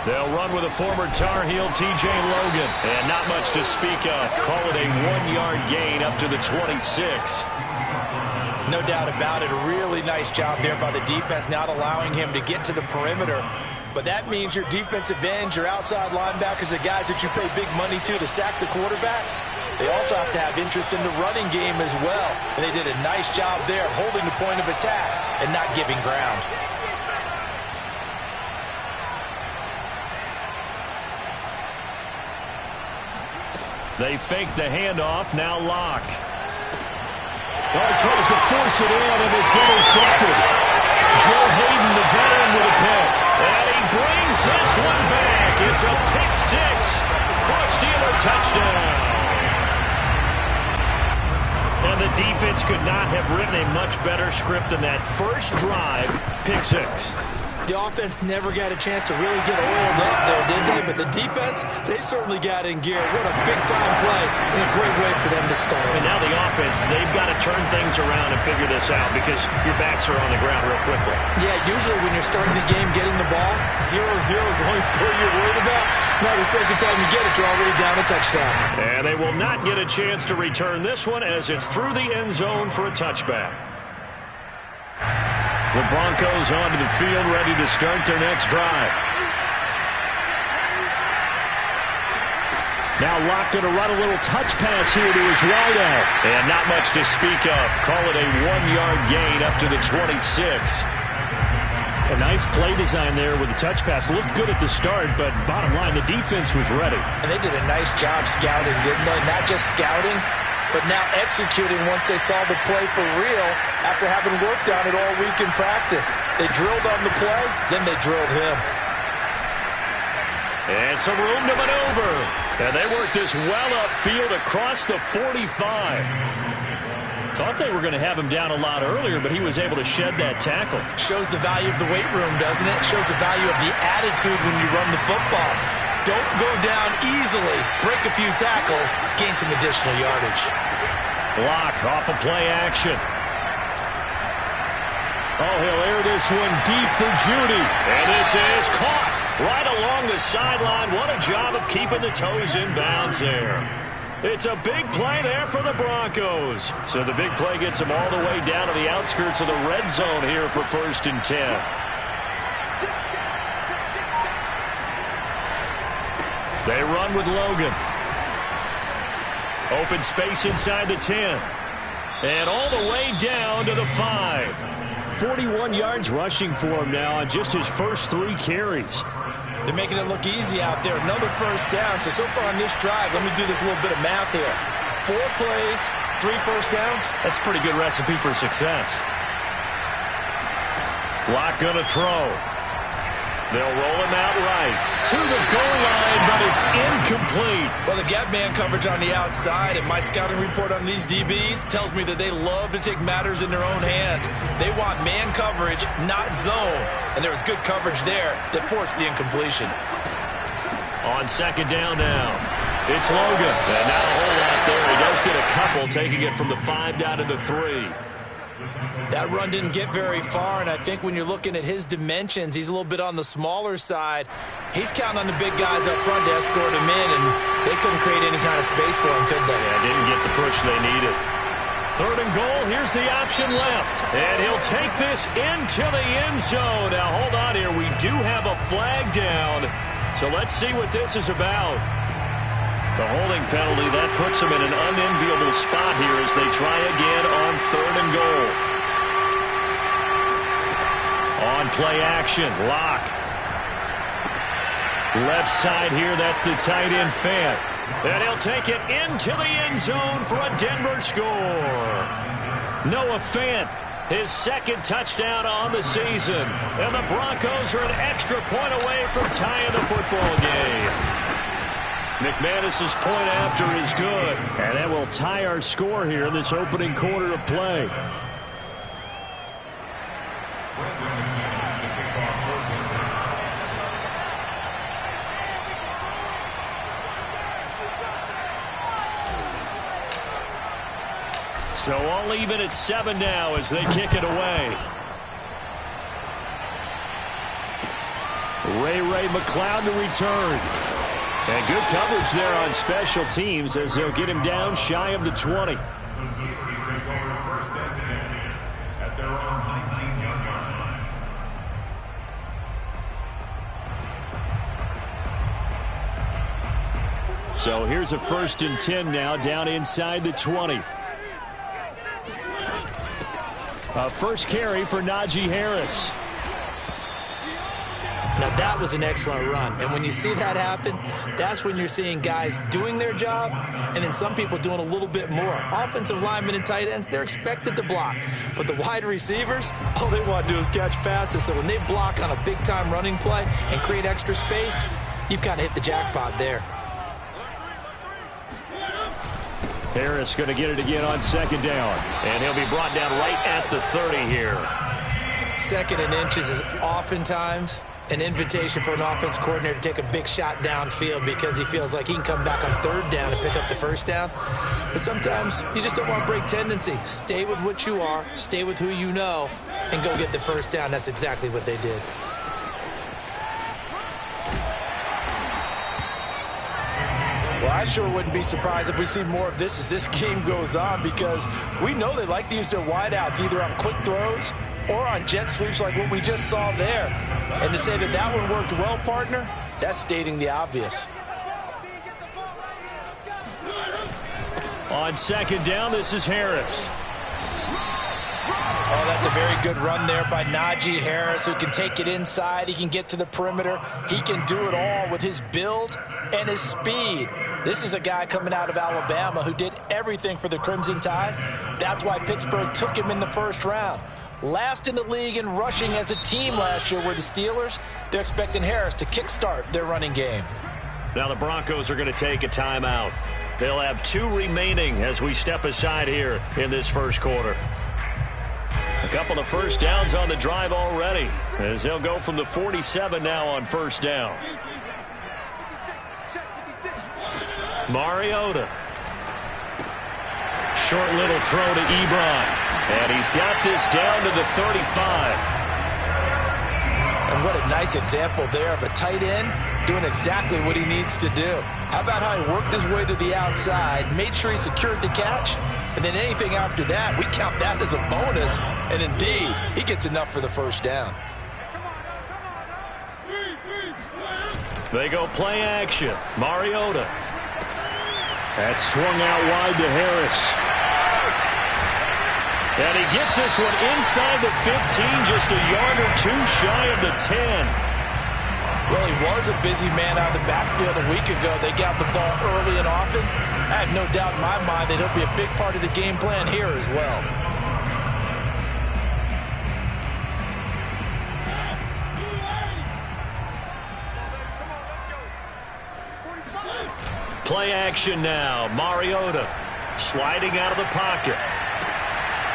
They'll run with a former Tar Heel, T.J. Logan. And not much to speak of. Call it a 1-yard gain up to the 26. No doubt about it. A really nice job there by the defense, not allowing him to get to the perimeter. But that means your defensive ends, your outside linebackers, the guys that you pay big money to sack the quarterback, they also have to have interest in the running game as well. And they did a nice job there holding the point of attack and not giving ground. They fake the handoff, now Locke. Oh, he tries to force it in, and it's intercepted. Joe Hayden, the veteran, with a pick. And he brings this one back. It's a pick six for a Steeler touchdown. And the defense could not have written a much better script than that first drive, pick six. The offense never got a chance to really get oiled up there, did they? But the defense, they certainly got in gear. What a big-time play and a great way for them to start. And now the offense, they've got to turn things around and figure this out because your backs are on the ground real quickly. Yeah, usually when you're starting the game getting the ball, 0-0 is the only score you're worried about. Now the second time you get it, you're already down a touchdown. And they will not get a chance to return this one as it's through the end zone for a touchback. The Broncos onto the field, ready to start their next drive. Now Locke going to run a little touch pass here to his wideout. And not much to speak of. Call it a 1-yard gain up to the 26. A nice play design there with the touch pass. Looked good at the start, but bottom line, the defense was ready. And they did a nice job scouting, didn't they? Not just scouting, but now executing once they saw the play for real after having worked on it all week in practice. They drilled on the play, then they drilled him. And some room to maneuver. And they worked this well upfield across the 45. Thought they were going to have him down a lot earlier, but he was able to shed that tackle. Shows the value of the weight room, doesn't it? Shows the value of the attitude when you run the football. Don't go down easily. Break a few tackles. Gain some additional yardage. Locke off of play action. Oh, he'll air this one deep for Judy. And this is caught right along the sideline. What a job of keeping the toes in bounds there. It's a big play there for the Broncos. So the big play gets them all the way down to the outskirts of the red zone here for 1st and 10. They run with Logan. Open space inside the 10. And all the way down to the 5. 41 yards rushing for him now on just his first 3 carries. They're making it look easy out there. Another first down. So far on this drive, let me do this little bit of math here. 4 plays, 3 first downs. That's a pretty good recipe for success. Locke gonna throw. They'll roll him out right to the goal line, but it's incomplete. Well, they've got man coverage on the outside, and my scouting report on these DBs tells me that they love to take matters in their own hands. They want man coverage, not zone. And there was good coverage there that forced the incompletion. On 2nd down now, it's Logan. And not a whole lot there. He does get a couple, taking it from the 5 down to the 3. That run didn't get very far, and I think when you're looking at his dimensions, he's a little bit on the smaller side. He's counting on the big guys up front to escort him in, and they couldn't create any kind of space for him, could they? Yeah, didn't get the push they needed. 3rd and goal, here's the option left. And he'll take this into the end zone. Now, hold on here. We do have a flag down, so let's see what this is about. The holding penalty, that puts them in an unenviable spot here as they try again on 3rd and goal. On play action, Locke. Left side here, that's the tight end Fant. And he'll take it into the end zone for a Denver score. Noah Fant, his 2nd touchdown on the season. And the Broncos are an extra point away from tying the football game. McManus's point after is good. And that will tie our score here in this opening quarter of play. So all even at 7 now as they kick it away. Ray McLeod to return. And good coverage there on special teams as they'll get him down shy of the 20. So here's a 1st and 10 now, down inside the 20. First carry for Najee Harris. Now that was an excellent run, and when you see that happen, that's when you're seeing guys doing their job and then some people doing a little bit more. Offensive linemen and tight ends, they're expected to block, but the wide receivers, all they want to do is catch passes. So when they block on a big-time running play and create extra space, you've kind of hit the jackpot there. Harris going to get it again on 2nd down, and he'll be brought down right at the 30 here. 2nd and inches is oftentimes an invitation for an offense coordinator to take a big shot downfield because he feels like he can come back on 3rd down and pick up the 1st down. But sometimes you just don't want to break tendency. Stay with what you are, stay with who you know, and go get the 1st down. That's exactly what they did. Well, I sure wouldn't be surprised if we see more of this as this game goes on, because we know they like to use their wideouts either on quick throws or on jet sweeps like what we just saw there. And to say that that one worked well, partner, that's stating the obvious. On 2nd down, this is Harris. Oh, that's a very good run there by Najee Harris, who can take it inside. He can get to the perimeter. He can do it all with his build and his speed. This is a guy coming out of Alabama who did everything for the Crimson Tide. That's why Pittsburgh took him in the 1st round. Last in the league in rushing as a team last year were the Steelers. They're expecting Harris to kickstart their running game. Now the Broncos are going to take a timeout. They'll have 2 remaining as we step aside here in this 1st quarter. A couple of 1st downs on the drive already as they'll go from the 47 now on 1st down. Mariota. Short little throw to Ebron. And he's got this down to the 35. And what a nice example there of a tight end doing exactly what he needs to do. How about how he worked his way to the outside, made sure he secured the catch, and then anything after that, we count that as a bonus. And indeed, he gets enough for the 1st down. They go play action. Mariota. That's swung out wide to Harris. And he gets this one inside the 15, just a yard or 2 shy of the 10. Well, he was a busy man out of the backfield a week ago. They got the ball early and often. I have no doubt in my mind that he'll be a big part of the game plan here as well. Play action now. Mariota sliding out of the pocket.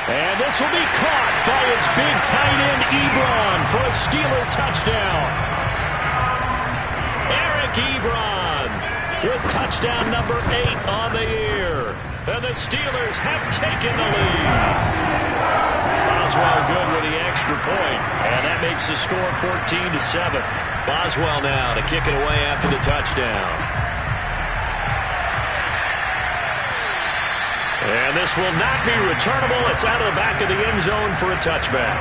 And this will be caught by his big tight end, Ebron, for a Steeler touchdown. Eric Ebron with touchdown number 8 on the year. And the Steelers have taken the lead. Boswell good with the extra point, and that makes the score 14-7. Boswell now to kick it away after the touchdown. And this will not be returnable. It's out of the back of the end zone for a touchback.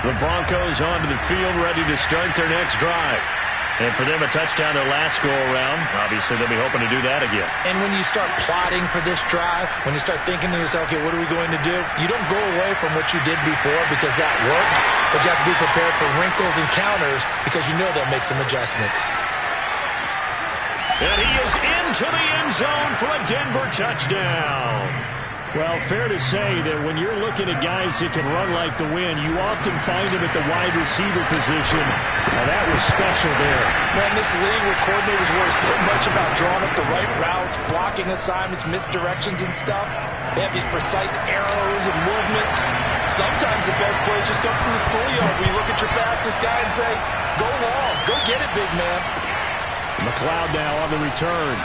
The Broncos onto the field, ready to start their next drive. And for them, a touchdown their last go-around. Obviously, they'll be hoping to do that again. And when you start plotting for this drive, when you start thinking to yourself, okay, what are we going to do? You don't go away from what you did before because that worked, but you have to be prepared for wrinkles and counters because you know they'll make some adjustments. And he is into the end zone for a Denver touchdown. Well, fair to say that when you're looking at guys that can run like the wind, you often find them at the wide receiver position. Now, that was special there. Man, this league where coordinators worry so much about drawing up the right routes, blocking assignments, misdirections and stuff. They have these precise arrows and movements. Sometimes the best plays just come from the schoolyard where you look at your fastest guy and say, go long, go get it, big man. McLeod now on the return.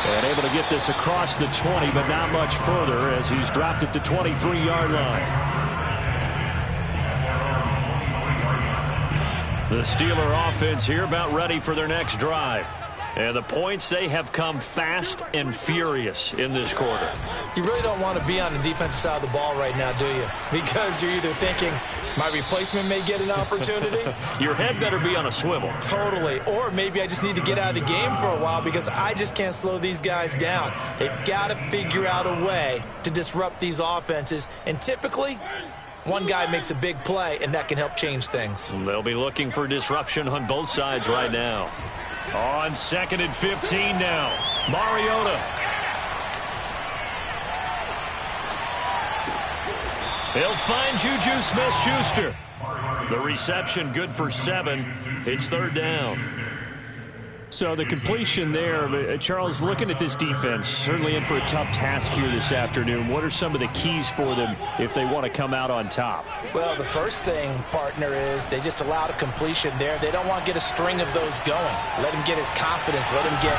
And able to get this across the 20, but not much further as he's dropped it to 23-yard line. The Steeler offense here about ready for their next drive. And the points, they have come fast and furious in this quarter. You really don't want to be on the defensive side of the ball right now, do you? Because you're either thinking, my replacement may get an opportunity. Your head better be on a swivel. Totally. Or maybe I just need to get out of the game for a while because I just can't slow these guys down. They've got to figure out a way to disrupt these offenses. And typically, one guy makes a big play, and that can help change things. They'll be looking for disruption on both sides right now. On 2nd and 15 now. Mariota. He'll find Juju Smith-Schuster. The reception good for 7. It's 3rd down. So the completion there, Charles, looking at this defense, certainly in for a tough task here this afternoon. What are some of the keys for them if they want to come out on top? Well, the first thing, partner, is they just allowed a completion there. They don't want to get a string of those going. Let him get his confidence. Let him get...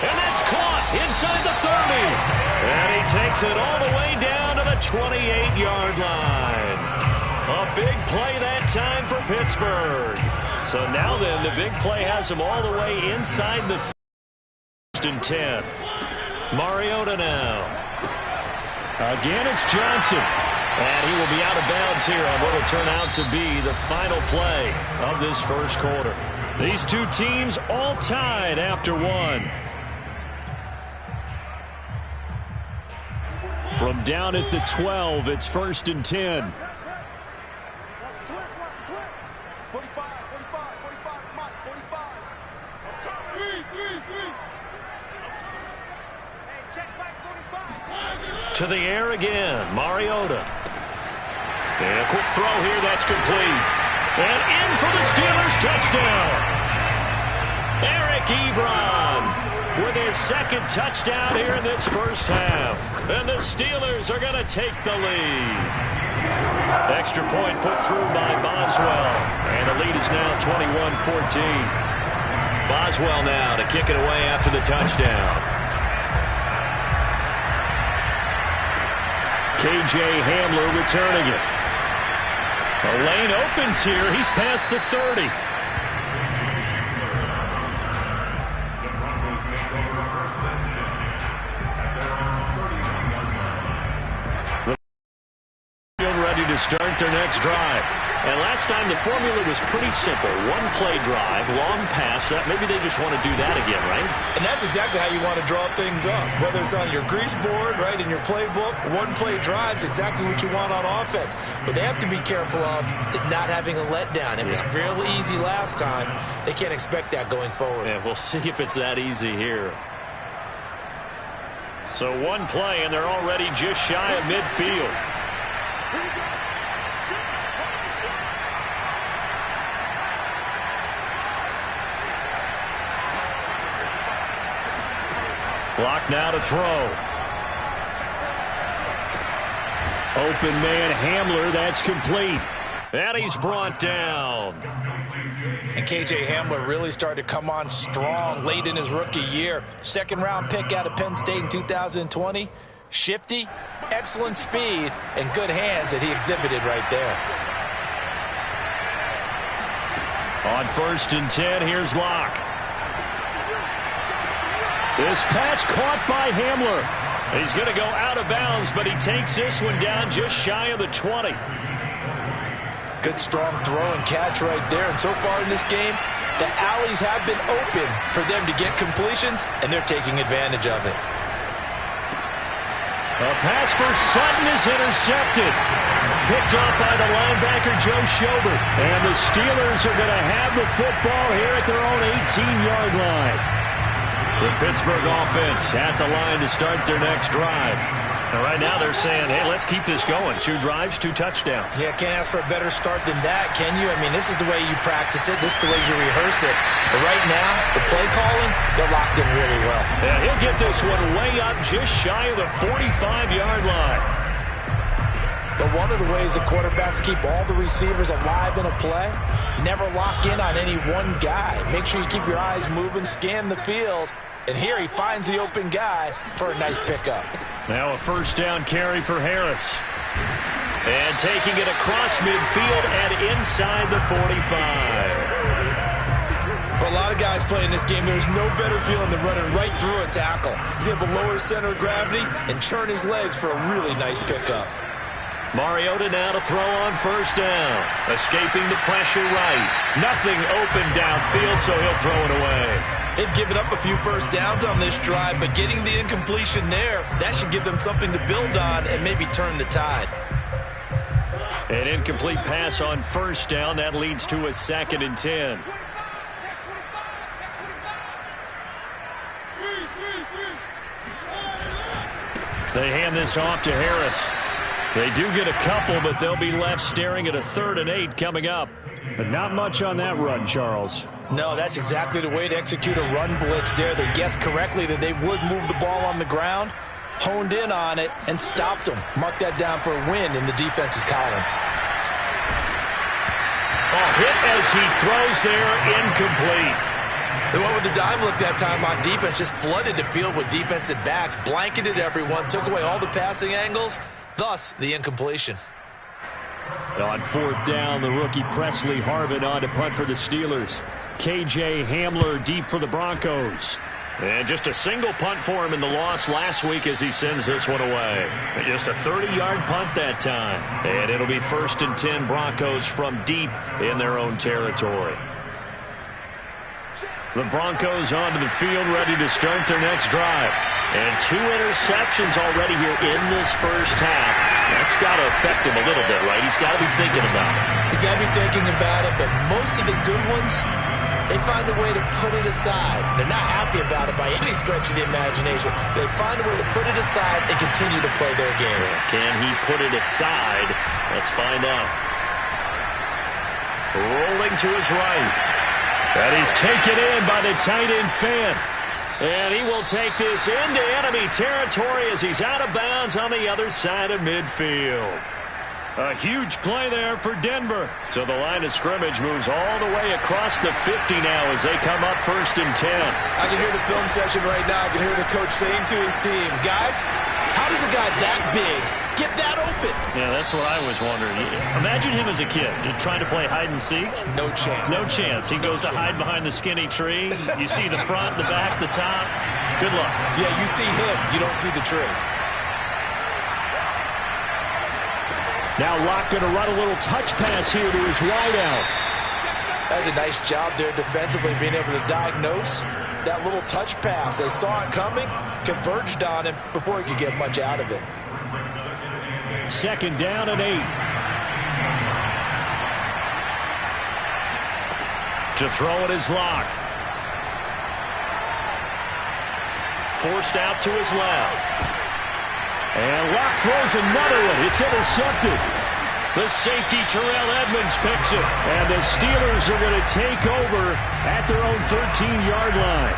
And that's caught inside the 30. And he takes it all the way down to the 28-yard line. A big play that time for Pittsburgh. So now then, the big play has him all the way inside the 1st and 10. Mariota now. Again, it's Johnson. And he will be out of bounds here on what will turn out to be the final play of this first quarter. These two teams all tied after 1. From down at the 12, it's 1st and 10. To the air again, Mariota. And a quick throw here, that's complete. And in for the Steelers, touchdown. Eric Ebron with his 2nd touchdown here in this first half. And the Steelers are going to take the lead. Extra point put through by Boswell. And the lead is now 21-14. Boswell now to kick it away after the touchdown. K.J. Hamler returning it. The lane opens here. He's past the 30. Ready to start their next drive. And last time the formula was pretty simple. One play drive, long pass. Maybe they just want to do that again, right? And that's exactly how you want to draw things up. Whether it's on your grease board, right, in your playbook, one play drive is exactly what you want on offense. What they have to be careful of is not having a letdown. It was real easy last time. They can't expect that going forward. Yeah, we'll see if it's that easy here. So one play, and they're already just shy of midfield. Block now to throw. Open man Hamler, that's complete. And he's brought down. And K.J. Hamler really started to come on strong late in his rookie year. 2nd-round pick out of Penn State in 2020. Shifty, excellent speed, and good hands that he exhibited right there. On 1st and 10, here's Locke. This pass caught by Hamler. He's going to go out of bounds, but he takes this one down just shy of the 20. Good strong throw and catch right there. And so far in this game, the alleys have been open for them to get completions, and they're taking advantage of it. A pass for Sutton is intercepted. Picked off by the linebacker, Joe Schobert. And the Steelers are going to have the football here at their own 18-yard line. The Pittsburgh offense at the line to start their next drive. And right now they're saying, hey, let's keep this going. 2 drives, 2 touchdowns. Yeah, can't ask for a better start than that, can you? I mean, this is the way you practice it. This is the way you rehearse it. But right now, the play calling, they're locked in really well. Yeah, he'll get this one way up just shy of the 45-yard line. But one of the ways the quarterbacks keep all the receivers alive in a play, never lock in on any one guy. Make sure you keep your eyes moving, scan the field. And here he finds the open guy for a nice pickup. Now a 1st down carry for Harris. And taking it across midfield and inside the 45. For a lot of guys playing this game, there's no better feeling than running right through a tackle. He's able to lower his center of gravity and churn his legs for a really nice pickup. Mariota now to throw on first down. Escaping the pressure right. Nothing open downfield, so he'll throw it away. They've given up a few first downs on this drive, but getting the incompletion there, that should give them something to build on and maybe turn the tide. An incomplete pass on first down. That leads to a 2nd and 10. They hand this off to Harris. They do get a couple, but they'll be left staring at a 3rd and 8 coming up. But not much on that run, Charles. No, that's exactly the way to execute a run blitz there. They guessed correctly that they would move the ball on the ground, honed in on it, and stopped them. Mark that down for a win in the defense's column. Hit as he throws there, incomplete. They went with the dime look that time on defense, just flooded the field with defensive backs, blanketed everyone, took away all the passing angles, thus the incompletion. On 4th down, the rookie Presley Harvin on to punt for the Steelers. KJ Hamler deep for the Broncos. And just a single punt for him in the loss last week as he sends this one away. Just a 30-yard punt that time. And it'll be 1st and 10 Broncos from deep in their own territory. The Broncos onto the field, ready to start their next drive. And 2 interceptions already here in this first half. That's got to affect him a little bit, right? He's got to be thinking about it. He's got to be thinking about it, but most of the good ones, they find a way to put it aside. They're not happy about it by any stretch of the imagination. They find a way to put it aside and continue to play their game. Can he put it aside? Let's find out. Rolling to his right. And he's taken in by the tight end Fant. And he will take this into enemy territory as he's out of bounds on the other side of midfield. A huge play there for Denver. So the line of scrimmage moves all the way across the 50 now as they come up 1st and 10. I can hear the film session right now. I can hear the coach saying to his team, guys, how does a guy that big get that open? Yeah, that's what I was wondering. Imagine him as a kid, just trying to play hide and seek. No chance. No chance. He goes to hide behind the skinny tree. You see the front, the back, the top. Good luck. Yeah, you see him. You don't see the tree. Now Locke going to run a little touch pass here to his wideout. That's a nice job there defensively, being able to diagnose that little touch pass. They saw it coming, converged on him before he could get much out of it. 2nd down and 8. To throw it is Locke. Forced out to his left. And Locke throws another one. It's intercepted. The safety, Terrell Edmonds, picks it. And the Steelers are going to take over at their own 13-yard line.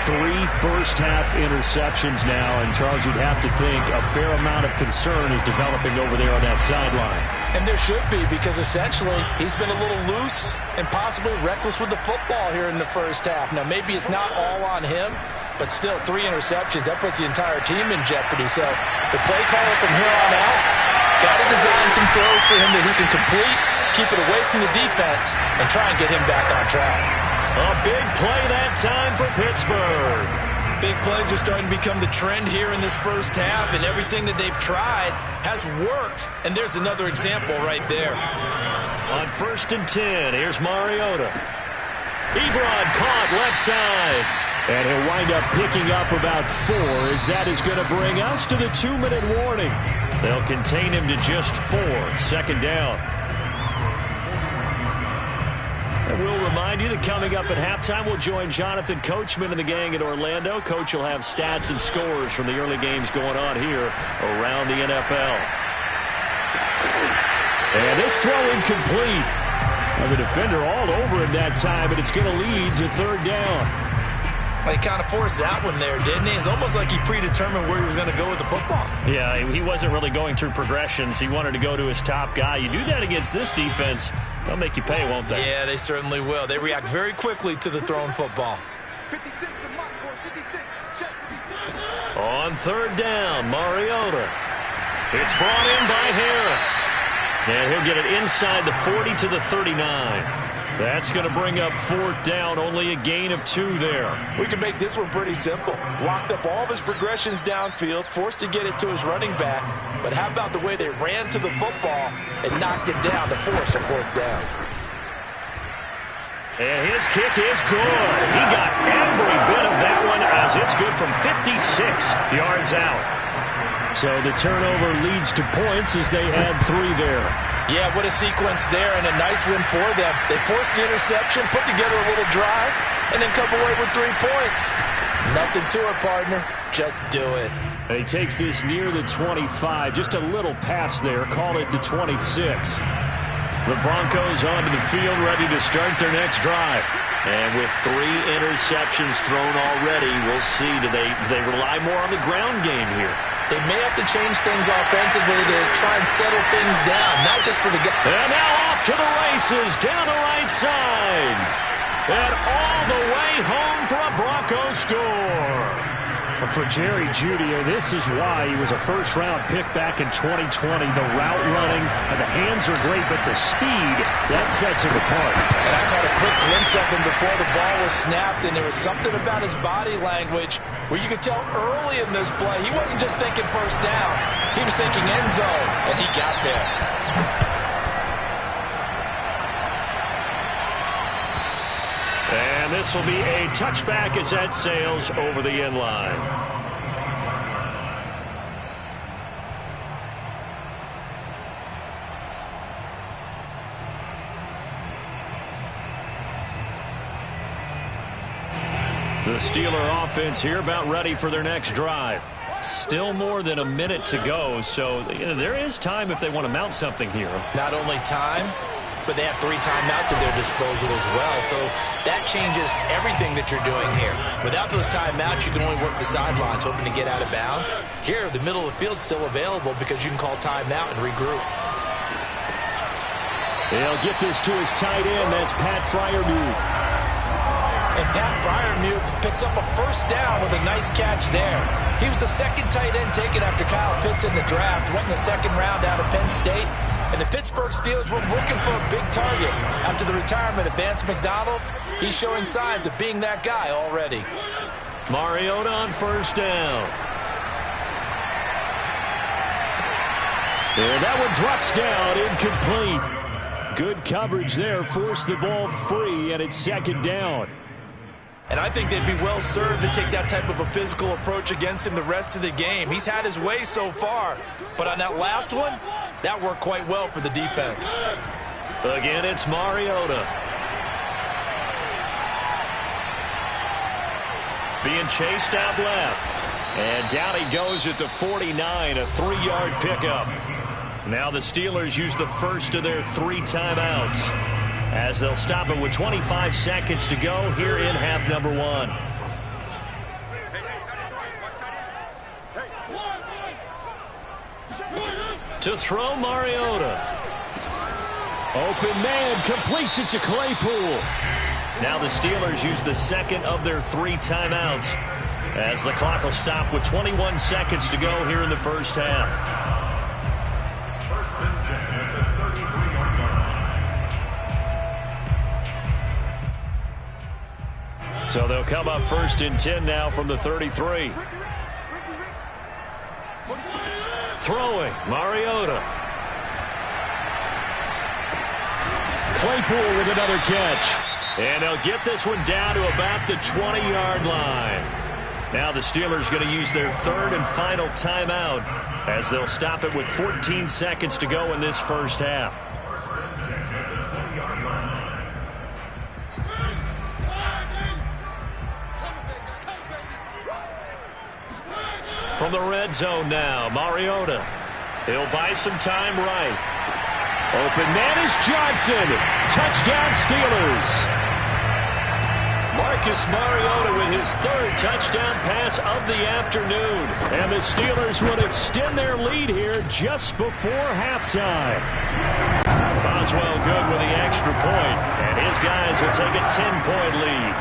3 first-half interceptions now, and Charles, you'd have to think a fair amount of concern is developing over there on that sideline. And there should be, because essentially he's been a little loose and possibly reckless with the football here in the first half. Now, maybe it's not all on him, but still 3 interceptions. That puts the entire team in jeopardy. So the play caller from here on out got to design some throws for him that he can complete, keep it away from the defense, and try and get him back on track. A big play that time for Pittsburgh. Big plays are starting to become the trend here in this first half, and everything that they've tried has worked. And there's another example right there. On 1st and 10, here's Mariota. Ebron caught left side. And he'll wind up picking up about 4 as that is going to bring us to the 2-minute warning. They'll contain him to just 4. 2nd down. And we'll remind you that coming up at halftime, we'll join Jonathan Coachman and the gang in Orlando. Coach will have stats and scores from the early games going on here around the NFL. And this throw incomplete. And the defender all over him that time, and it's going to lead to 3rd down. He kind of forced that one there, didn't he? It's almost like he predetermined where he was going to go with the football. Yeah, he wasn't really going through progressions. He wanted to go to his top guy. You do that against this defense, they'll make you pay, won't they? Yeah, they certainly will. They react very quickly to the thrown football. On 3rd down, Mariota. It's brought in by Harris. And he'll get it inside the 40 to the 39. That's going to bring up 4th down, only a gain of 2 there. We can make this one pretty simple. Locked up all of his progressions downfield, forced to get it to his running back. But how about the way they ran to the football and knocked it down to force a 4th down? And his kick is good. He got every bit of that one as it's good from 56 yards out. So the turnover leads to points as they add 3 there. Yeah, what a sequence there, and a nice win for them. They forced the interception, put together a little drive, and then come away with 3 points. Nothing to it, partner. Just do it. And he takes this near the 25. Just a little pass there. Call it the 26. The Broncos onto the field, ready to start their next drive. And with 3 interceptions thrown already, we'll see. Do they rely more on the ground game here? They may have to change things offensively to try and settle things down, not just for the guy. And now off to the races, down the right side. And all the way home for a Broncos score. For Jerry Jeudy, this is why he was a first-round pick back in 2020. The route running, and the hands are great, but the speed, that sets him apart. And I caught a quick glimpse of him before the ball was snapped, and there was something about his body language where you could tell early in this play he wasn't just thinking first down. He was thinking end zone, and he got there. And this will be a touchback as that sails over the end line. The Steeler offense here about ready for their next drive. Still more than a minute to go, so there is time if they want to mount something here. Not only time, but they have 3 timeouts at their disposal as well. So that changes everything that you're doing here. Without those timeouts, you can only work the sidelines, hoping to get out of bounds. Here, the middle of the field's still available because you can call timeout and regroup. They'll get this to his tight end. That's Pat Freiermuth. And Pat Freiermuth picks up a first down with a nice catch there. He was the 2nd tight end taken after Kyle Pitts in the draft. Went in the 2nd round out of Penn State. And the Pittsburgh Steelers were looking for a big target. After the retirement of Vance McDonald, he's showing signs of being that guy already. Mariota on first down. And that one drops down, incomplete. Good coverage there, forced the ball free, and it's 2nd down. And I think they'd be well served to take that type of a physical approach against him the rest of the game. He's had his way so far, but on that last one, that worked quite well for the defense. Again, it's Mariota. Being chased out left. And down he goes at the 49, a 3-yard pickup. Now the Steelers use the first of their 3 timeouts, as they'll stop it with 25 seconds to go here in half number 1. To throw, Mariota. Open man, completes it to Claypool. Now the Steelers use the 2nd of their 3 timeouts, as the clock will stop with 21 seconds to go here in the first half. So they'll come up 1st and 10 now from the 33. Throwing, Mariota. Claypool with another catch. And they'll get this one down to about the 20-yard line. Now the Steelers going to use their 3rd and final timeout, as they'll stop it with 14 seconds to go in this first half. From the red zone now, Mariota. He'll buy some time right. Open man is Johnson. Touchdown Steelers. Marcus Mariota with his 3rd touchdown pass of the afternoon. And the Steelers will extend their lead here just before halftime. Boswell good with the extra point, and his guys will take a 10-point lead.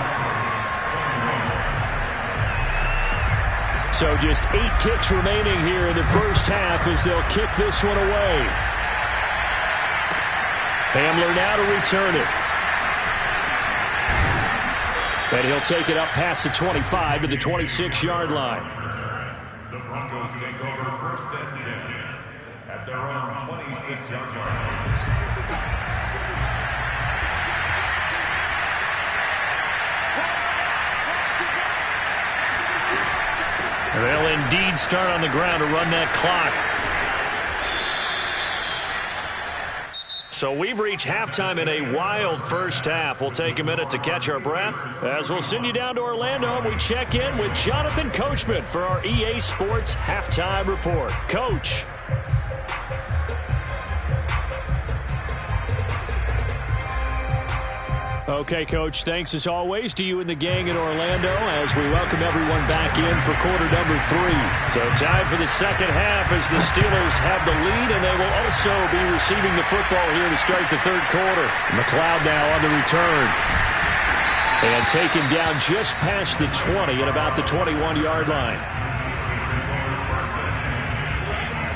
So just 8 ticks remaining here in the first half as they'll kick this one away. Hamler now to return it. And he'll take it up past the 25 to the 26-yard line. The Broncos take over first and 10 at their own 26-yard line. They'll indeed start on the ground to run that clock. So we've reached halftime in a wild first half. We'll take a minute to catch our breath as we'll send you down to Orlando and we check in with Jonathan Coachman for our EA Sports Halftime Report. Coach. Okay, Coach, thanks as always to you and the gang in Orlando as we welcome everyone back in for quarter number 3. So time for the second half as the Steelers have the lead, and they will also be receiving the football here to start the third quarter. McLeod now on the return. And taken down just past the 20 at about the 21-yard line.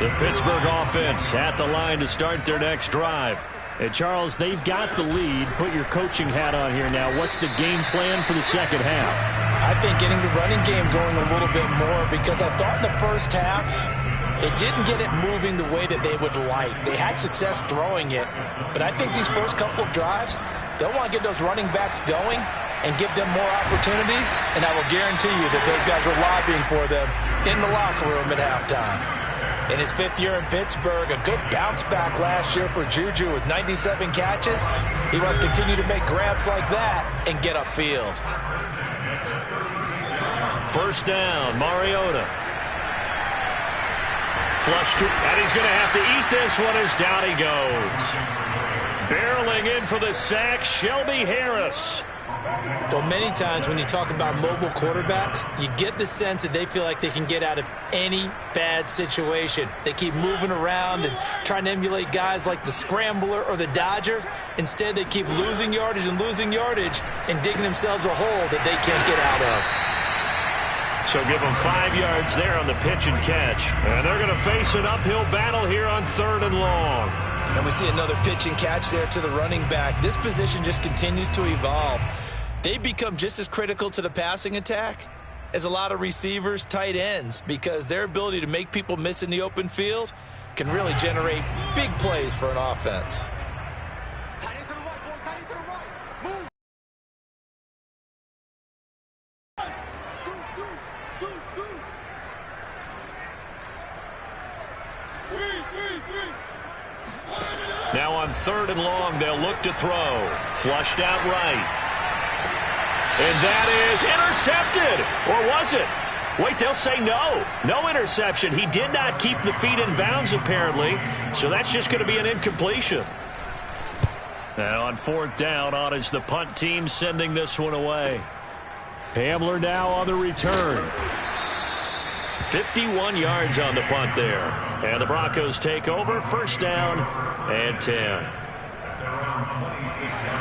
The Pittsburgh offense at the line to start their next drive. And Charles, they've got the lead. Put your coaching hat on here now. What's the game plan for the second half? I think getting the running game going a little bit more because I thought in the first half it didn't get it moving the way that they would like. They had success throwing it, but I think these first couple of drives, they'll want to get those running backs going and give them more opportunities, and I will guarantee you that those guys were lobbying for them in the locker room at halftime. In his 5th year in Pittsburgh, a good bounce back last year for Juju with 97 catches. He wants to continue to make grabs like that and get upfield. First down, Mariota. Flush to, and he's going to have to eat this one as down he goes. Barreling in for the sack, Shelby Harris. Well, many times when you talk about mobile quarterbacks, you get the sense that they feel like they can get out of any bad situation. They keep moving around and trying to emulate guys like the Scrambler or the Dodger. Instead, they keep losing yardage and digging themselves a hole that they can't get out of. So give them 5 yards there on the pitch and catch. And they're going to face an uphill battle here on 3rd and long. And we see another pitch and catch there to the running back. This position just continues to evolve. They become just as critical to the passing attack as a lot of receivers, tight ends, because their ability to make people miss in the open field can really generate big plays for an offense. Now on 3rd and long, they'll look to throw. Flushed out right. And that is intercepted. Or was it? Wait, they'll say no. No interception. He did not keep the feet in bounds, apparently. So that's just going to be an incompletion. Now on 4th down, on is the punt team sending this one away. Hamler now on the return. 51 yards on the punt there. And the Broncos take over. First down and 10.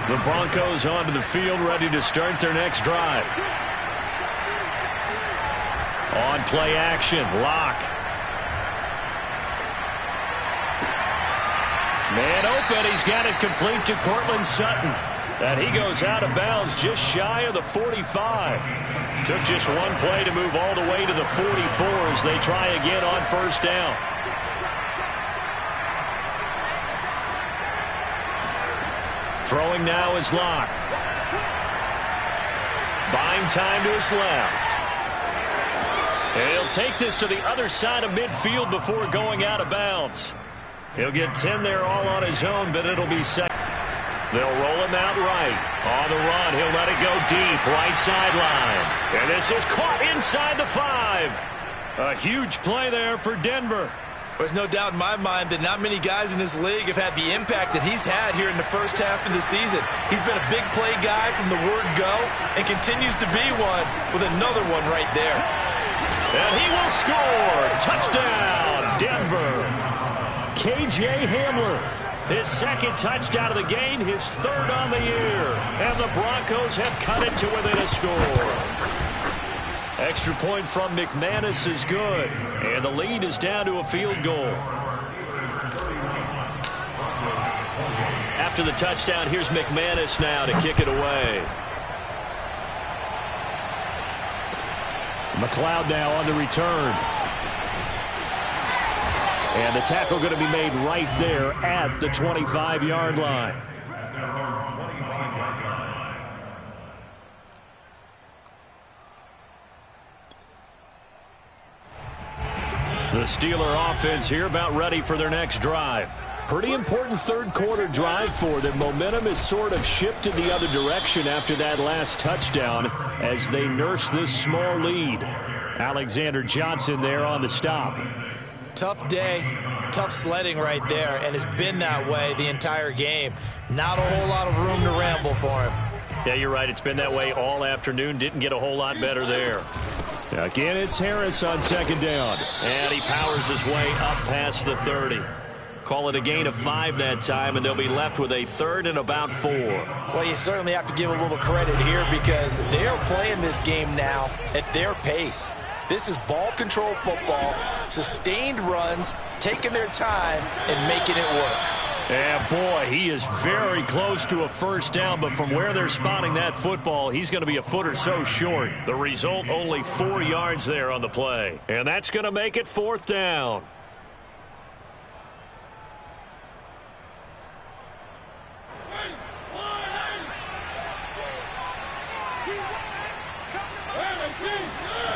The Broncos onto the field, ready to start their next drive. On play action, Locke. Man open, he's got it complete to Cortland Sutton. And he goes out of bounds just shy of the 45. Took just one play to move all the way to the 44 as they try again on first down. Throwing now is Locke. Buying time to his left. And he'll take this to the other side of midfield before going out of bounds. He'll get 10 there all on his own, but it'll be second. They'll roll him out right. On the run, he'll let it go deep, right sideline. And this is caught inside the 5. A huge play there for Denver. There's no doubt in my mind that not many guys in this league have had the impact that he's had here in the first half of the season. He's been a big play guy from the word go and continues to be one with another one right there. And he will score. Touchdown, Denver. KJ Hamler. His second touchdown of the game, his 3rd on the year. And the Broncos have cut it to within a score. Extra point from McManus is good. And the lead is down to a field goal. After the touchdown, here's McManus now to kick it away. McLeod now on the return. And the tackle going to be made right there at the 25-yard line. The Steeler offense here about ready for their next drive. Pretty important third quarter drive for them. Momentum has sort of shifted the other direction after that last touchdown as they nurse this small lead. Alexander Johnson there on the stop. Tough day, tough sledding right there, and it's been that way the entire game. Not a whole lot of room to ramble for him. Yeah, you're right. It's been that way all afternoon. Didn't get a whole lot better there. Again, it's Harris on second down. And he powers his way up past the 30. Call it a gain of 5 that time, and they'll be left with a 3rd and about 4. Well, you certainly have to give a little credit here because they're playing this game now at their pace. This is ball control football, sustained runs, taking their time and making it work. Yeah, boy, he is very close to a first down, but from where they're spotting that football, he's going to be a foot or so short. The result, only 4 yards there on the play. And that's going to make it 4th down.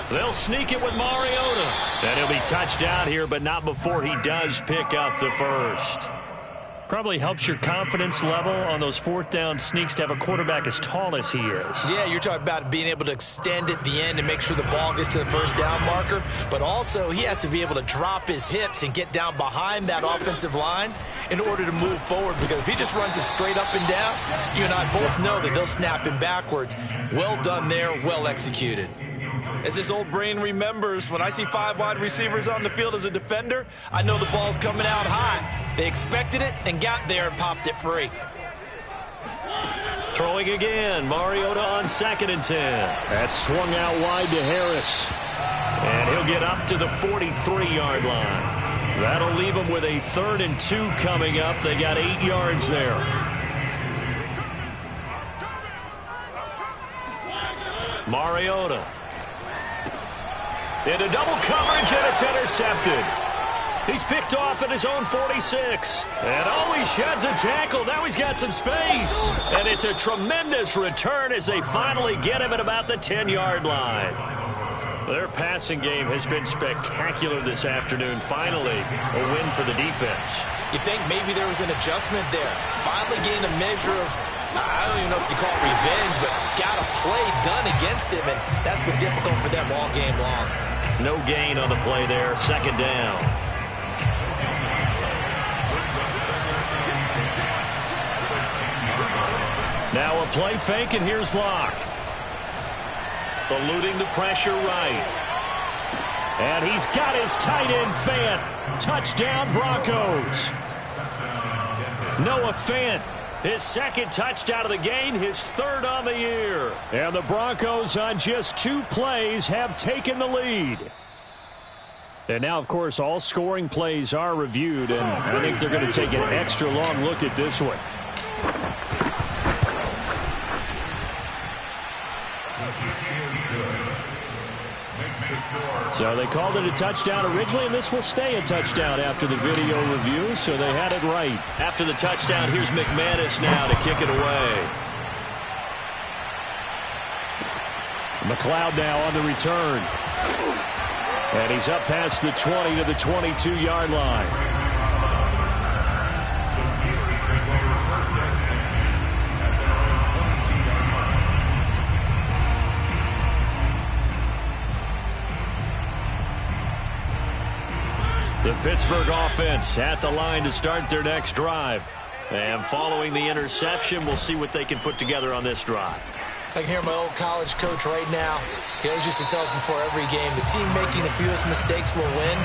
They'll sneak it with Mariota. And he'll be touched out here, but not before he does pick up the first. Probably helps your confidence level on those 4th down sneaks to have a quarterback as tall as he is. Yeah, you're talking about being able to extend at the end and make sure the ball gets to the first down marker. But also, he has to be able to drop his hips and get down behind that offensive line in order to move forward. Because if he just runs it straight up and down, you and I both know that they'll snap him backwards. Well done there, well executed. As this old brain remembers, when I see 5 wide receivers on the field as a defender, I know the ball's coming out high. They expected it and got there and popped it free. Throwing again, Mariota on 2nd and 10. That's swung out wide to Harris. And he'll get up to the 43-yard line. That'll leave him with a 3rd and 2 coming up. They got 8 yards there. Mariota. Into double coverage, and it's intercepted. He's picked off at his own 46. And oh, he sheds a tackle. Now he's got some space. And it's a tremendous return as they finally get him at about the 10-yard line. Their passing game has been spectacular this afternoon. Finally, a win for the defense. You think maybe there was an adjustment there. Finally gained a measure of, I don't even know if you call it revenge, but got a play done against him, and that's been difficult for them all game long. No gain on the play there. 2nd down. Now a play fake, and here's Locke. Eluding the pressure right. And he's got his tight end Fant. Touchdown Broncos. Noah Fant, his 2nd touchdown of the game, his 3rd on the year. And the Broncos on just 2 plays have taken the lead. And now, of course, all scoring plays are reviewed, and I think they're going to take an extra long look at this one. So they called it a touchdown originally, and this will stay a touchdown after the video review, so they had it right. After the touchdown, here's McManus now to kick it away. McLeod now on the return. And he's up past the 20 to the 22-yard line. The Pittsburgh offense at the line to start their next drive. And following the interception, we'll see what they can put together on this drive. I can hear my old college coach right now. He always used to tell us before every game, the team making the fewest mistakes will win.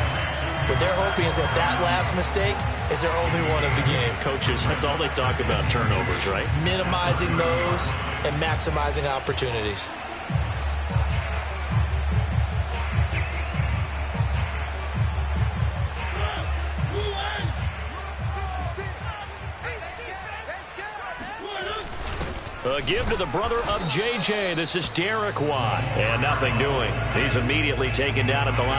What they're hoping is that that last mistake is their only one of the game. Coaches, that's all they talk about, turnovers, right? Minimizing those and maximizing opportunities. A give to the brother of J.J. This is Derek Watt. And nothing doing. He's immediately taken down at the line.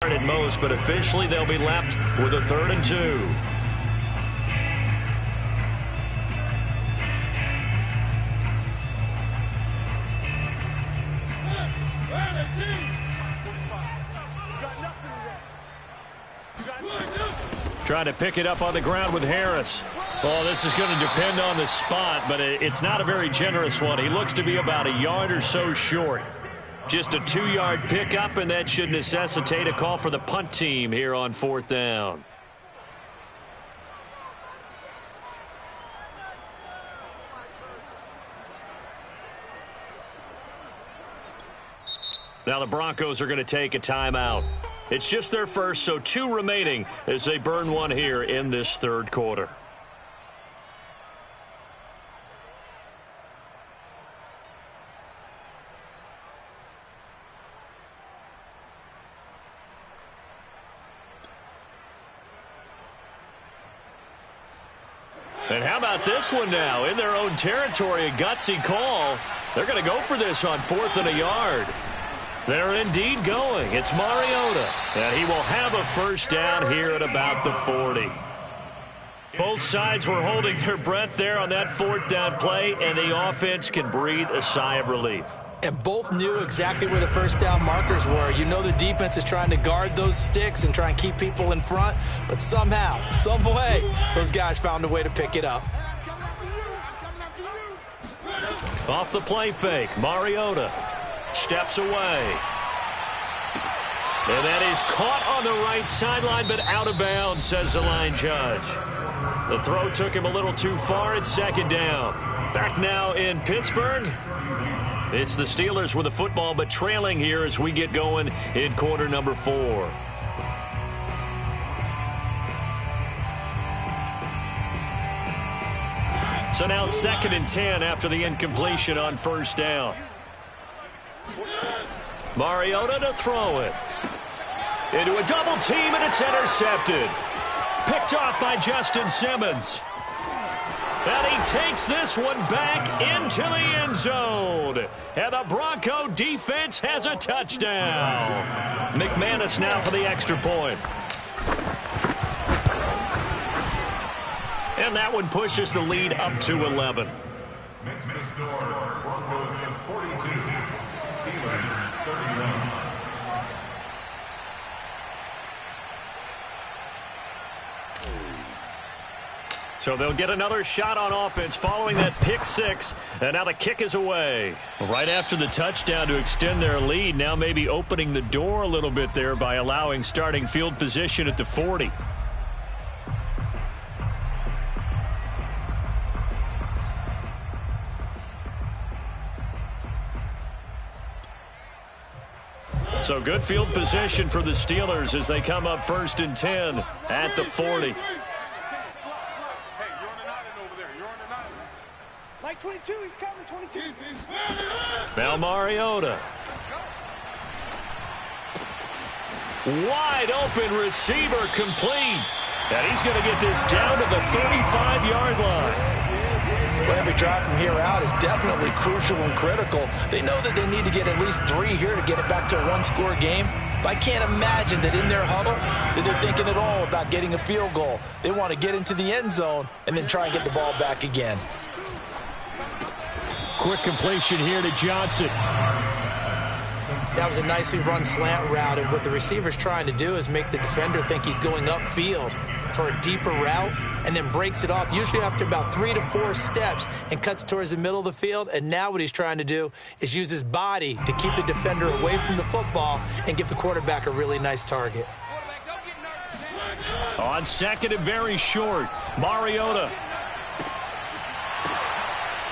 At most, but officially they'll be left with a 3rd and 2. Trying to pick it up on the ground with Harris. Well, this is going to depend on the spot, but it's not a very generous one. He looks to be about a yard or so short. Just a 2-yard pickup, and that should necessitate a call for the punt team here on 4th down. Now the Broncos are going to take a timeout. It's just their first, so 2 remaining as they burn one here in this 3rd quarter. And how about this one now? In their own territory, a gutsy call. They're going to go for this on 4th and a yard. They're indeed going. It's Mariota. And he will have a 1st down here at about the 40. Both sides were holding their breath there on that 4th down play, and the offense can breathe a sigh of relief. And both knew exactly where the 1st down markers were. You know the defense is trying to guard those sticks and try and keep people in front, but somehow, some way, those guys found a way to pick it up. Off the play fake, Mariota steps away. And that is caught on the right sideline, but out of bounds, says the line judge. The throw took him a little too far at 2nd down. Back now in Pittsburgh. It's the Steelers with the football, but trailing here as we get going in quarter number 4. So now 2nd and 10 after the incompletion on 1st down. Mariota to throw it. Into a double team, and it's intercepted. Picked off by Justin Simmons. And he takes this one back into the end zone. And the Bronco defense has a touchdown. McManus now for the extra point. And that one pushes the lead up to 11. Makes the score Broncos 42, Steelers 31. So they'll get another shot on offense following that pick 6, and now the kick is away. Right after the touchdown to extend their lead, now maybe opening the door a little bit there by allowing starting field position at the 40. So good field position for the Steelers as they come up 1st and 10 at the 40. Like 22, he's coming, 22. Now Mariota. Wide open receiver complete. And he's going to get this down to the 35-yard line. Well, every drive from here out is definitely crucial and critical. They know that they need to get at least 3 here to get it back to a 1-score game. But I can't imagine that in their huddle that they're thinking at all about getting a field goal. They want to get into the end zone and then try and get the ball back again. Quick completion here to Johnson. That was a nicely run slant route, and what the receiver's trying to do is make the defender think he's going upfield for a deeper route and then breaks it off, usually after about 3 to 4 steps, and cuts towards the middle of the field. And now what he's trying to do is use his body to keep the defender away from the football and give the quarterback a really nice target. On 2nd and very short, Mariota.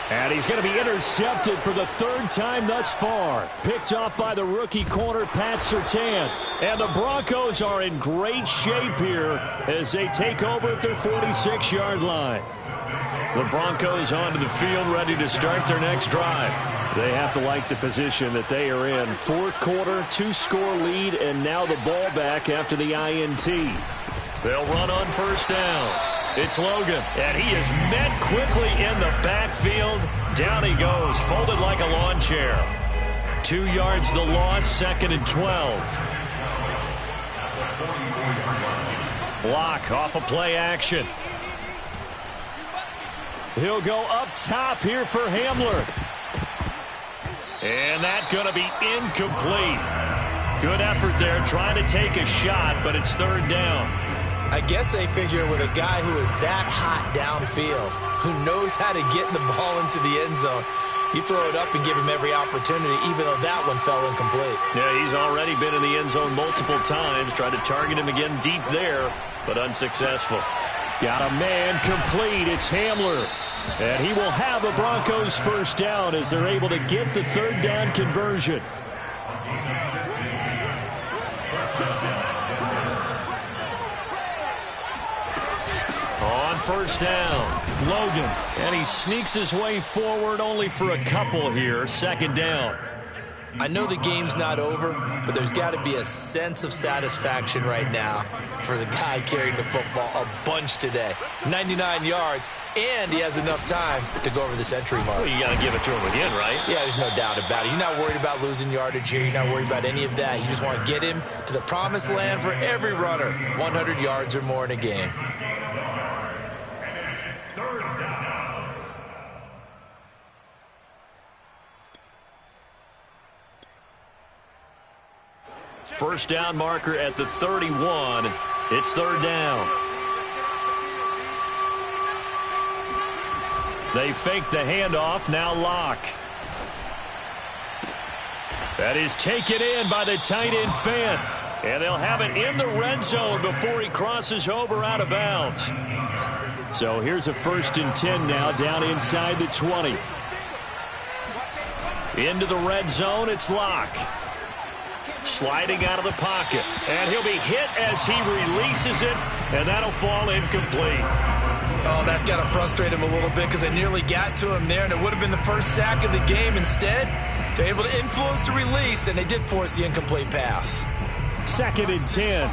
And he's going to be intercepted for the 3rd time thus far. Picked off by the rookie corner, Pat Surtain. And the Broncos are in great shape here as they take over at their 46-yard line. The Broncos onto the field ready to start their next drive. They have to like the position that they are in. 4th quarter, 2-score lead, and now the ball back after the INT. They'll run on 1st down. It's Logan, and he is met quickly in the backfield. Down he goes, folded like a lawn chair. 2 yards the loss, 2nd and 12. Block off a play action. He'll go up top here for Hamler. And that's going to be incomplete. Good effort there, trying to take a shot, but it's 3rd down. I guess they figure with a guy who is that hot downfield, who knows how to get the ball into the end zone, you throw it up and give him every opportunity, even though that one fell incomplete. Yeah, he's already been in the end zone multiple times. Tried to target him again deep there, but unsuccessful. Got a man complete. It's Hamler. And he will have a Broncos 1st down as they're able to get the 3rd down conversion. On 1st down, Logan. And he sneaks his way forward only for a couple here. 2nd down. I know the game's not over, but there's got to be a sense of satisfaction right now for the guy carrying the football a bunch today. 99 yards, and he has enough time to go over the century mark. Well, you got to give it to him again, right? Yeah, there's no doubt about it. You're not worried about losing yardage here. You're not worried about any of that. You just want to get him to the promised land for every runner. 100 yards or more in a game. And it's 3rd down. First down marker at the 31. It's 3rd down. They fake the handoff. Now Locke. That is taken in by the tight end Fant. And they'll have it in the red zone before he crosses over out of bounds. So here's a 1st and 10 now down inside the 20. Into the red zone, it's Locke. Sliding out of the pocket. And he'll be hit as he releases it, and that'll fall incomplete. Oh, that's got to frustrate him a little bit because they nearly got to him there, and it would have been the 1st sack of the game. Instead, they're able to influence the release, and they did force the incomplete pass. 2nd and 10.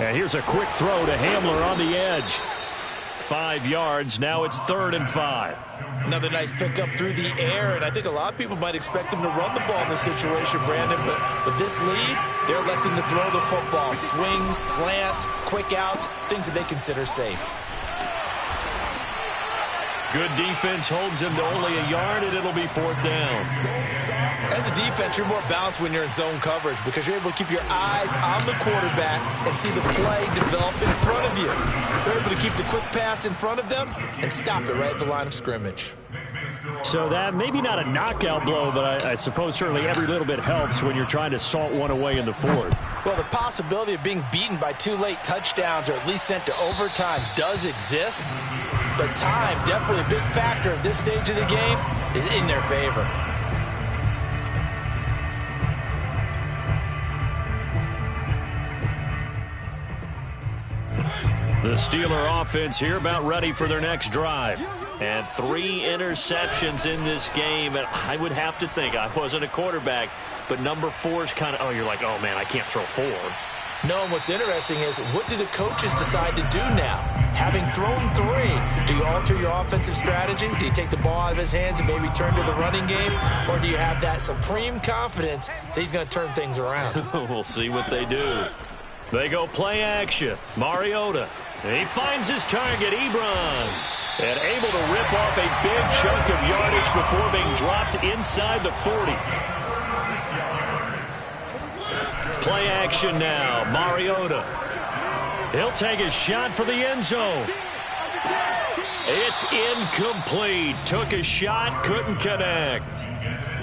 And here's a quick throw to Hamler on the edge. 5 yards. Now it's 3rd and 5. Another nice pickup through the air, and I think a lot of people might expect him to run the ball in this situation, Brandon, but this lead, they're electing to throw the football. Swings, slants, quick outs, things that they consider safe. Good defense holds him to only a yard, and it'll be 4th down. As a defense, you're more balanced when you're in zone coverage because you're able to keep your eyes on the quarterback and see the play develop in front of you. They're able to keep the quick pass in front of them and stop it right at the line of scrimmage. So that maybe not a knockout blow, but I suppose certainly every little bit helps when you're trying to salt one away in the 4th. Well, the possibility of being beaten by 2 late touchdowns or at least sent to overtime does exist, but time, definitely a big factor at this stage of the game, is in their favor. The Steeler offense here about ready for their next drive. And 3 interceptions in this game. And I would have to think, I wasn't a quarterback, but number 4 is kind of, oh, you're like, oh, man, I can't throw 4. No, and what's interesting is what do the coaches decide to do now? Having thrown 3, do you alter your offensive strategy? Do you take the ball out of his hands and maybe turn to the running game? Or do you have that supreme confidence that he's going to turn things around? We'll see what they do. They go play action. Mariota. He finds his target, Ebron. And able to rip off a big chunk of yardage before being dropped inside the 40. Play action now. Mariota. He'll take a shot for the end zone. It's incomplete. Took a shot, couldn't connect.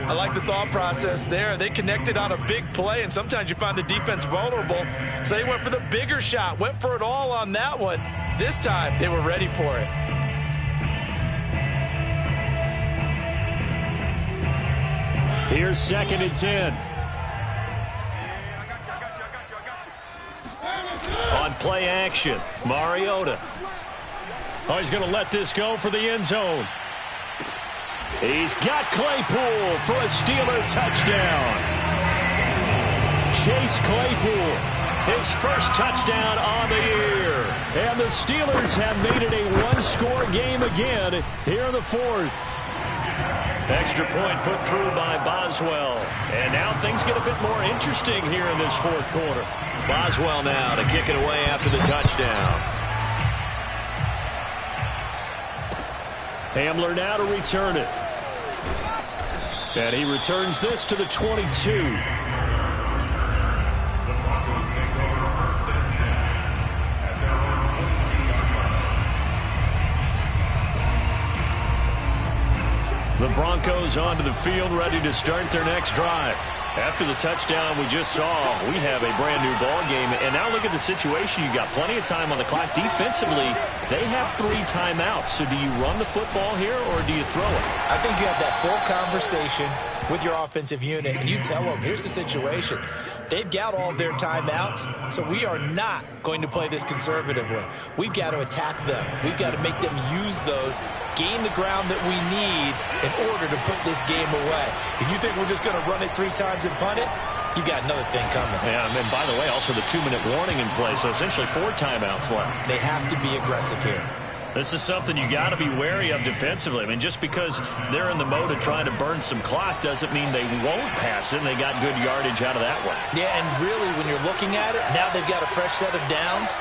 I like the thought process there. They connected on a big play, and sometimes you find the defense vulnerable. So they went for the bigger shot, went for it all on that one. This time, they were ready for it. Here's 2nd and 10. On play action, Mariota. Oh, he's going to let this go for the end zone. He's got Claypool for a Steeler touchdown. Chase Claypool, his first touchdown on the year. And the Steelers have made it a one-score game again here in the fourth. Extra point put through by Boswell. And now things get a bit more interesting here in this fourth quarter. Boswell now to kick it away after the touchdown. Hamler now to return it. And he returns this to the 22. The Broncos take over first and 10 at their own 22-yard line. The Broncos onto the field, ready to start their next drive. After the touchdown we just saw, we have a brand new ball game. And now look at the situation. You've got plenty of time on the clock. Defensively, they have 3 timeouts. So do you run the football here or do you throw it? I think you have that full conversation with your offensive unit, and you tell them, here's the situation. They've got all their timeouts, so we are not going to play this conservatively. We've got to attack them. We've got to make them use those, gain the ground that we need in order to put this game away. If you think we're just going to run it 3 times and punt it, you got another thing coming. Yeah, and by the way, also the 2-minute warning in play, so essentially 4 timeouts left. They have to be aggressive here. This is something you got to be wary of defensively. I mean, just because they're in the mode of trying to burn some clock doesn't mean they won't pass it, and they got good yardage out of that one. Yeah, and really, when you're looking at it, now they've got a fresh set of downs.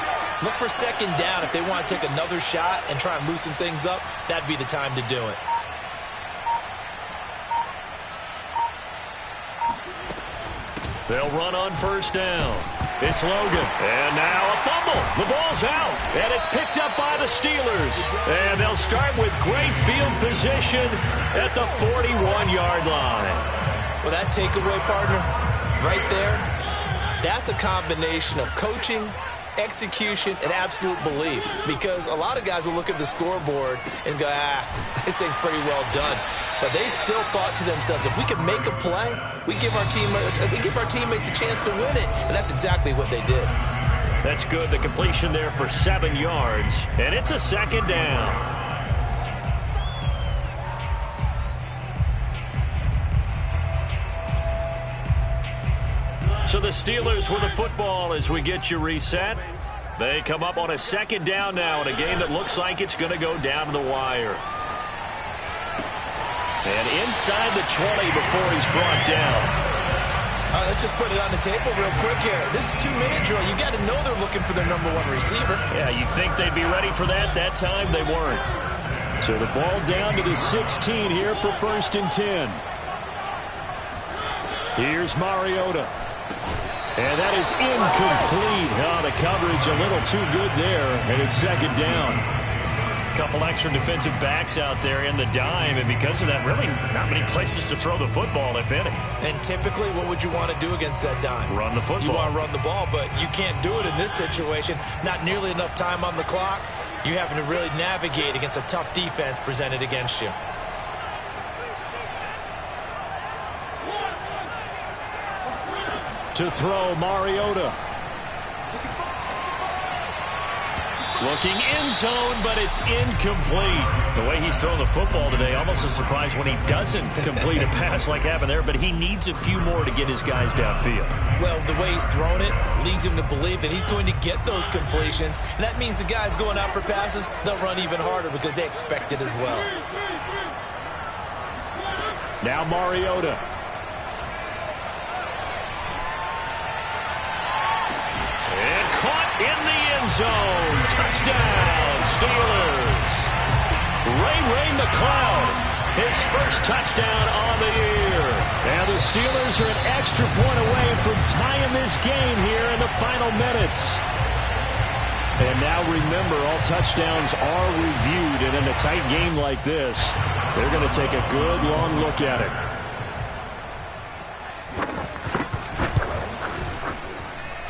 Look for second down. If they want to take another shot and try and loosen things up, that'd be the time to do it. They'll run on first down. It's Logan. And now a fumble. The ball's out. And it's picked up by the Steelers. And they'll start with great field position at the 41-yard line. Well, that takeaway, partner, right there, that's a combination of coaching, execution, and absolute belief. Because a lot of guys will look at the scoreboard and go, this thing's pretty well done. But they still thought to themselves, if we can make a play, we give our teammates a chance to win it. And that's exactly what they did. That's good. The completion there for 7 yards. And it's a second down. So the Steelers with the football as we get you reset. They come up on a second down now in a game that looks like it's going to go down to the wire. And inside the 20 before he's brought down. All right, let's just put it on the table real quick here. This is 2-minute drill. You got to know they're looking for their number 1 receiver. Yeah, you think they'd be ready for that? That time they weren't. So the ball down to the 16 here for first and 10. Here's Mariota. And that is incomplete. Oh, the coverage a little too good there, and it's second down. A couple extra defensive backs out there in the dime, and because of that, really not many places to throw the football, if any. And typically, what would you want to do against that dime? Run the football. You want to run the ball, but you can't do it in this situation. Not nearly enough time on the clock. You having to really navigate against a tough defense presented against you. To throw, Mariota. Looking end zone, but it's incomplete. The way he's thrown the football today, almost a surprise when he doesn't complete a pass like happened there, but he needs a few more to get his guys downfield. Well, the way he's thrown it leads him to believe that he's going to get those completions, and that means the guys going out for passes, they'll run even harder because they expect it as well. Now Mariota. And caught in the end zone. Touchdown, Steelers. Ray McLeod, his first touchdown on the year. And the Steelers are an extra point away from tying this game here in the final minutes. And now remember, all touchdowns are reviewed, and in a tight game like this, they're going to take a good long look at it.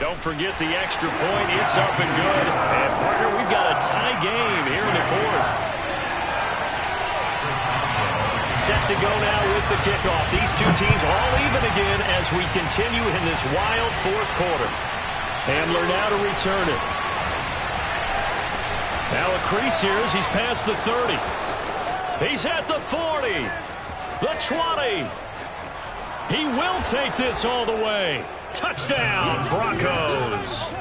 Don't forget the extra point. It's up and good. And, partner, we've got a tie game here in the fourth. Set to go now with the kickoff. These two teams all even again as we continue in this wild fourth quarter. Hamler now to return it. Now a crease here as he's past the 30. He's at the 40. The 20. He will take this all the way. Touchdown, Broncos.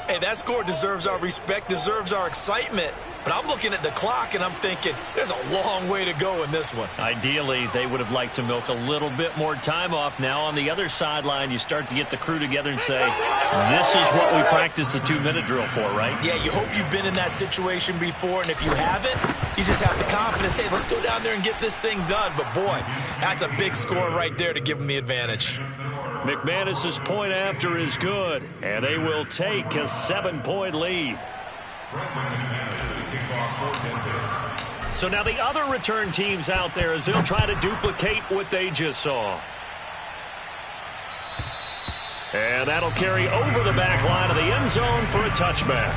Hey, that score deserves our respect, deserves our excitement. But I'm looking at the clock, and I'm thinking, there's a long way to go in this one. Ideally, they would have liked to milk a little bit more time off. Now, on the other sideline, you start to get the crew together and say, this is what we practiced the 2-minute drill for, right? Yeah, you hope you've been in that situation before, and if you haven't, you just have the confidence, hey, let's go down there and get this thing done. But, boy, that's a big score right there to give them the advantage. McManus's point after is good, and they will take a 7-point lead. So now the other return teams out there as they'll try to duplicate what they just saw. And that'll carry over the back line of the end zone for a touchback.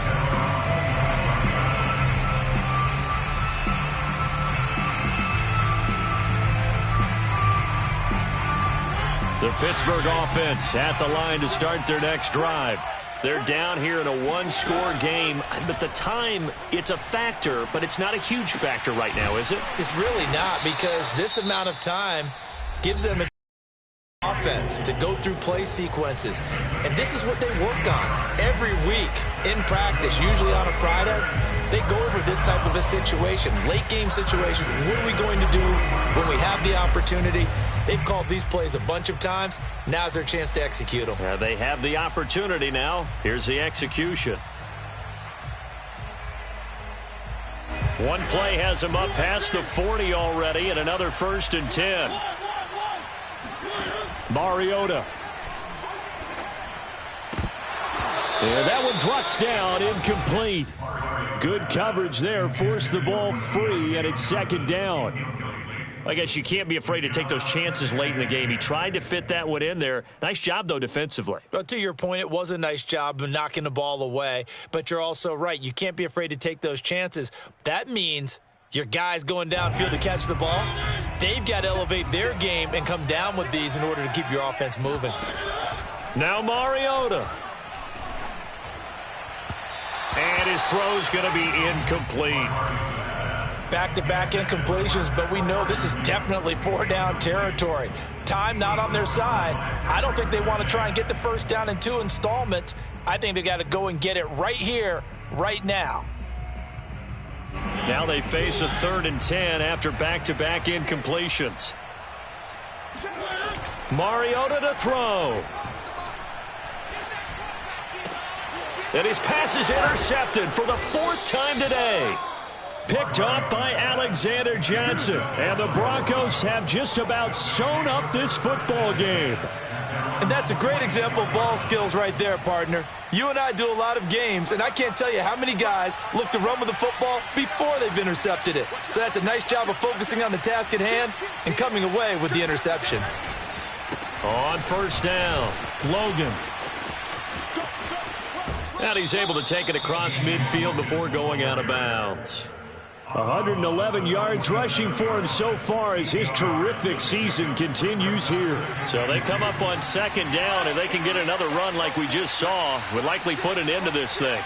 The Pittsburgh offense at the line to start their next drive. They're down here in a one-score game, but the time, it's a factor, but it's not a huge factor right now, is it? It's really not, because this amount of time gives them an offense to go through play sequences. And this is what they work on every week in practice, usually on a Friday. They go over this type of a situation, late-game situation. What are we going to do when we have the opportunity? They've called these plays a bunch of times. Now's their chance to execute them. They have the opportunity now. Here's the execution. One play has them up past the 40 already, and another 1st and 10. Mariota. And that one drops down, incomplete. Good coverage there, forced the ball free, and it's 2nd down. I guess you can't be afraid to take those chances late in the game. He tried to fit that one in there. Nice job, though, defensively. But to your point, it was a nice job of knocking the ball away. But you're also right. You can't be afraid to take those chances. That means your guys going downfield to catch the ball, they've got to elevate their game and come down with these in order to keep your offense moving. Now Mariota. And his throw's going to be incomplete. Back-to-back incompletions, but we know this is definitely 4-down territory. Time not on their side. I don't think they want to try and get the first down in 2 installments. I think they got to go and get it right here, right now. Now they face a 3rd and 10 after back-to-back incompletions. Mariota to throw. And his pass is intercepted for the 4th time today. Picked up by Alexander Johnson. And the Broncos have just about sewn up this football game. And that's a great example of ball skills right there, partner. You and I do a lot of games, and I can't tell you how many guys look to run with the football before they've intercepted it. So that's a nice job of focusing on the task at hand and coming away with the interception. On 1st down, Logan. And he's able to take it across midfield before going out of bounds. 111 yards rushing for him so far as his terrific season continues here. So they come up on 2nd down, and they can get another run like we just saw. Would likely put an end to this thing.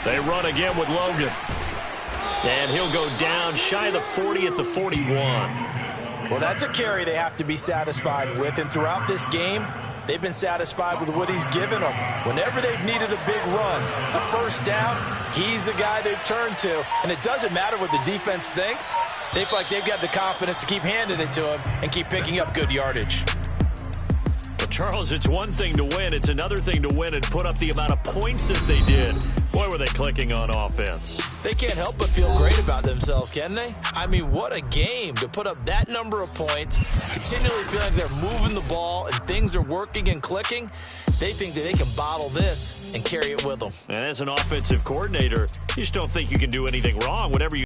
They run again with Logan. And he'll go down shy of the 40 at the 41. Well, that's a carry they have to be satisfied with. And throughout this game, they've been satisfied with what he's given them. Whenever they've needed a big run, a 1st down, he's the guy they've turned to. And it doesn't matter what the defense thinks. They feel like they've got the confidence to keep handing it to him and keep picking up good yardage. But Charles, it's one thing to win. It's another thing to win and put up the amount of points that they did. Boy, were they clicking on offense. They can't help but feel great about themselves, can they? I mean, what a game to put up that number of points, continually feeling like they're moving the ball and things are working and clicking. They think that they can bottle this and carry it with them. And as an offensive coordinator, you just don't think you can do anything wrong. Whatever you